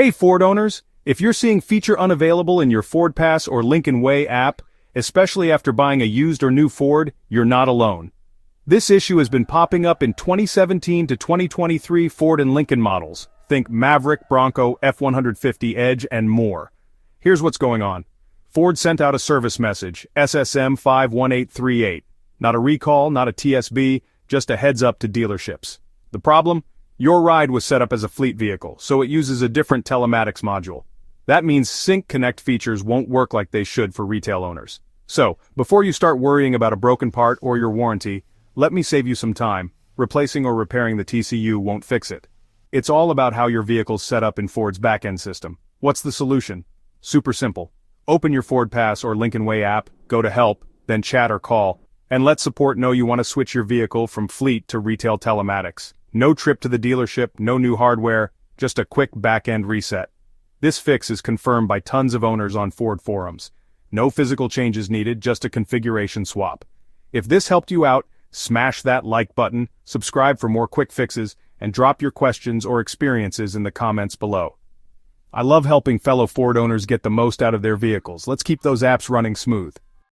Hey Ford owners, if you're seeing feature unavailable in your FordPass or Lincoln Way app, especially after buying a used or new Ford, you're not alone. This issue has been popping up in 2017 to 2023 Ford and Lincoln models. Think Maverick, Bronco, F-150 Edge, and more. Here's what's going on. Ford sent out a service message, SSM 51838. Not a recall, not a TSB, just a heads up to dealerships. The problem? Your ride was set up as a fleet vehicle, so it uses a different telematics module. That means Sync Connect features won't work like they should for retail owners. So, before you start worrying about a broken part or your warranty, let me save you some time. Replacing or repairing the TCU won't fix it. It's all about how your vehicle's set up in Ford's back-end system. What's the solution? Super simple. Open your FordPass or Lincoln Way app, go to Help, then Chat or Call, and let support know you want to switch your vehicle from fleet to retail telematics. No trip to the dealership, no new hardware, just a quick back-end reset. This fix is confirmed by tons of owners on Ford forums. No physical changes needed, just a configuration swap. If this helped you out, smash that like button, subscribe for more quick fixes, and drop your questions or experiences in the comments below. I love helping fellow Ford owners get the most out of their vehicles. Let's keep those apps running smooth.